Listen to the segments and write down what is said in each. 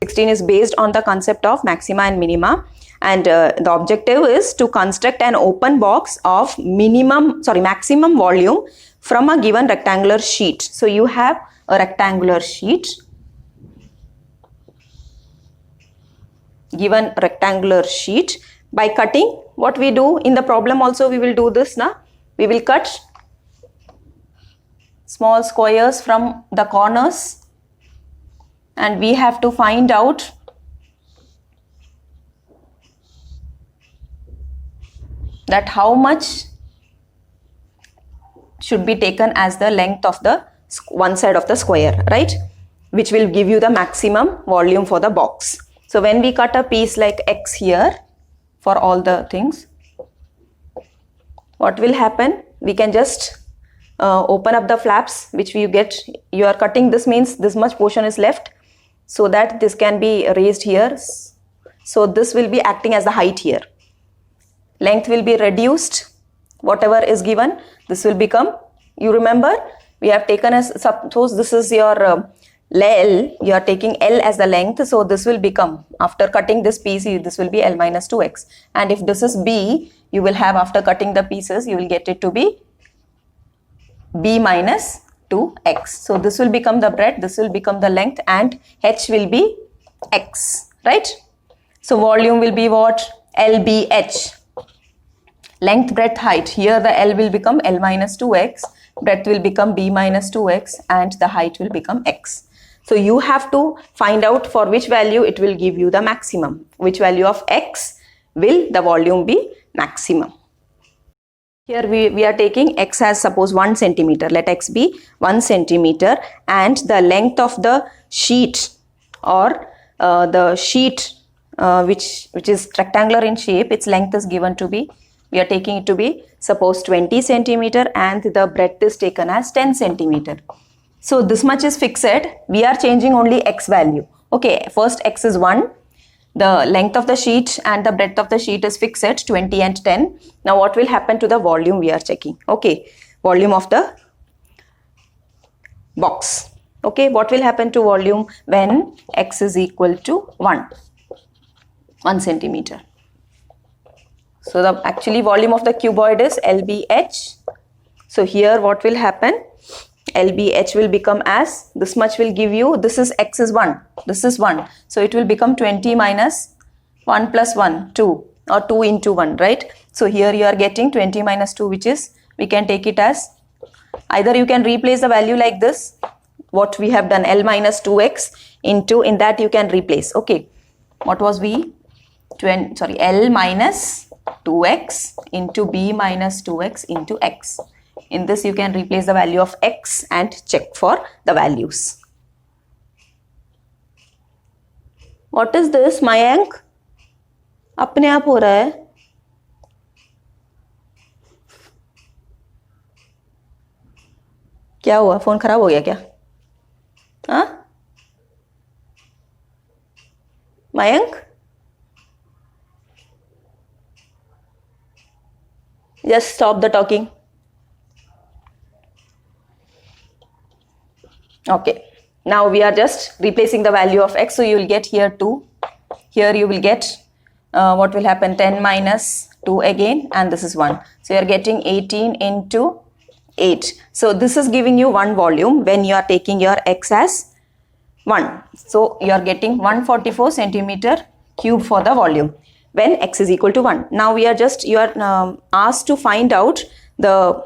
16 is based on the concept of maxima and minima, and the objective is to construct an open box of maximum volume from a given rectangular sheet. So you have a rectangular sheet, given rectangular sheet. By cutting, what we do in the problem also we will do this now. We will cut small squares from the corners, and we have to find out that how much should be taken as the length of the one side of the square, right? Which will give you the maximum volume for the box. So when we cut a piece like X here for all the things, what will happen? We can just open up the flaps which we get. You are cutting, this means this much portion is left, so that this can be raised here. So this will be acting as the height here. Length will be reduced, whatever is given, this will become, you remember, we have taken as, suppose this is your L, you are taking L as the length, so this will become, after cutting this piece, this will be L minus 2x. And if this is B, you will have, after cutting the pieces, you will get it to be B minus 2x. So this will become the breadth, this will become the length, and H will be X, right? So volume will be what? LBH. Length, breadth, height. Here the L will become L minus 2x, breadth will become B minus 2x, and the height will become X. So you have to find out for which value it will give you the maximum. Which value of X will the volume be maximum. Here we are taking X as, suppose, 1 centimeter. Let X be 1 centimeter, and the length of the sheet, or the sheet which is rectangular in shape, its length is given to be, we are taking it to be, suppose, 20 centimeter, and the breadth is taken as 10 centimeter. So this much is fixed. We are changing only X value. Okay, first X is 1. The length of the sheet and the breadth of the sheet is fixed at 20 and 10. Now what will happen to the volume we are checking? Okay, volume of the box. Okay, what will happen to volume when X is equal to 1 centimeter? So the actually volume of the cuboid is LBH. So here what will happen? LBH will become as, this much will give you, this is X is 1, this is 1. So it will become 20 minus 1 plus 1, 2, or 2 into 1, right? So here you are getting 20 minus 2, which is, we can take it as, either you can replace the value like this, what we have done, L minus 2x into, in that you can replace. Okay, what was V? L minus 2x into B minus 2x into X. In this you can replace the value of X and check for the values. What is this, Mayank? अपने आप हो रहा है? क्या हुआ? Phone खराब हो गया क्या? हाँ? Mayank? Just stop the talking. Okay, now we are just replacing the value of X. So you will get here 2. Here you will get, what will happen? 10 minus 2 again, and this is 1. So you are getting 18 into 8. So this is giving you one volume when you are taking your X as 1. So you are getting 144 centimeter cube for the volume when X is equal to 1. Now we are just, you are asked to find out the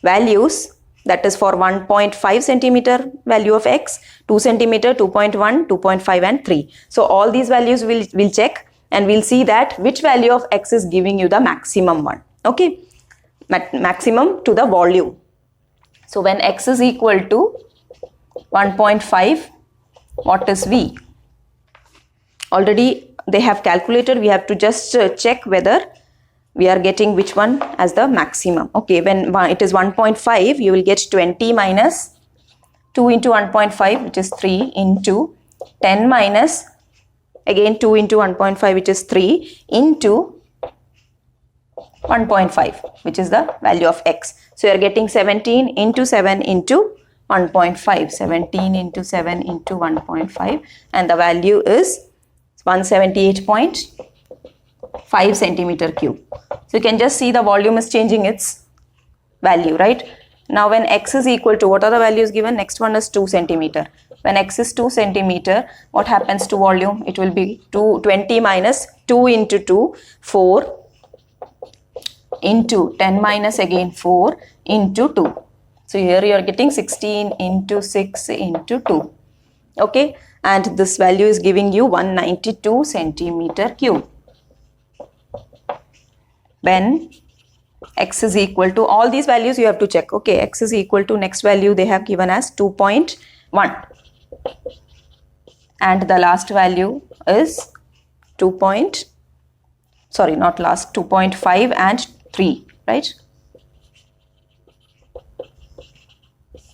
values, that is for 1.5 centimeter value of X, 2 centimeter, 2.1, 2.5 and 3. So all these values we'll check, and we'll see that which value of X is giving you the maximum one. Okay, maximum to the volume. So when X is equal to 1.5, what is V? Already they have calculated, we have to just check whether we are getting which one as the maximum. Okay, when it is 1.5, you will get 20 minus 2 into 1.5, which is 3, into 10 minus again 2 into 1.5, which is 3, into 1.5, which is the value of X. So you are getting 17 into 7 into 1.5. 17 into 7 into 1.5, and the value is 178.5 centimeter cube. So you can just see the volume is changing its value, right? Now when x is equal to, what are the values given? Next one is 2 centimeter. When x is 2 centimeter, what happens to volume? It will be 20 minus 2 into 2, 4 into 10 minus again 4 into 2. So here you are getting 16 into 6 into 2. Okay, and this value is giving you 192 centimeter cube. When x is equal to, all these values you have to check. Okay, x is equal to, next value they have given as 2.1, and the last value is 2.5 and 3, right?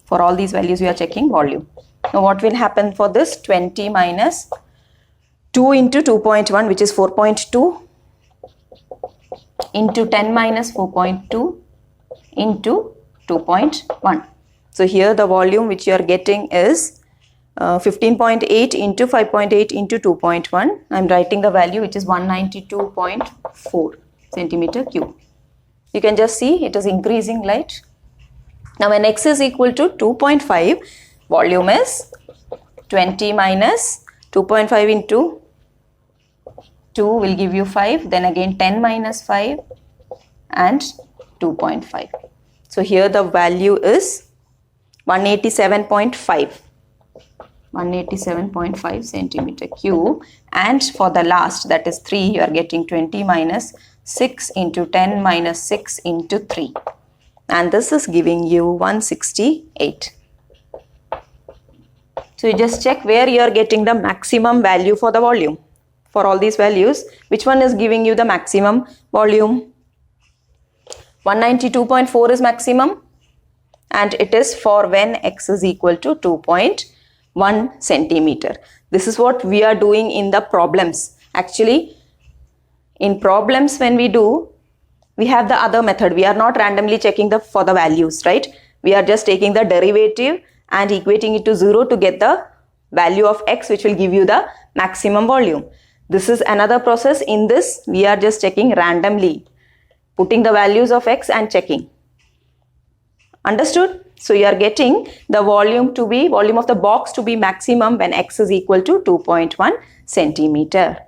For all these values we are checking volume. Now what will happen for this? 20 minus 2 into 2.1, which is 4.2, into 10 minus 4.2 into 2.1. So here the volume which you are getting is 15.8 into 5.8 into 2.1. I am writing the value, which is 192.4 centimeter cube. You can just see it is increasing, right? Now when x is equal to 2.5, volume is 20 minus 2.5 into 2 will give you 5, then again 10 minus 5 and 2.5. So here the value is 187.5 centimeter cube, and for the last, that is 3, you are getting 20 minus 6 into 10 minus 6 into 3, and this is giving you 168. So you just check where you are getting the maximum value for the volume. For all these values, which one is giving you the maximum volume? 192.4 is maximum, and it is for when x is equal to 2.1 centimeter. This is what we are doing in the problems. Actually, in problems when we do, we have the other method. We are not randomly checking for the values, right? We are just taking the derivative and equating it to 0 to get the value of x, which will give you the maximum volume. This is another process. In this, we are just checking randomly, putting the values of x and checking. Understood? So you are getting the volume of the box to be maximum when x is equal to 2.1 centimeter.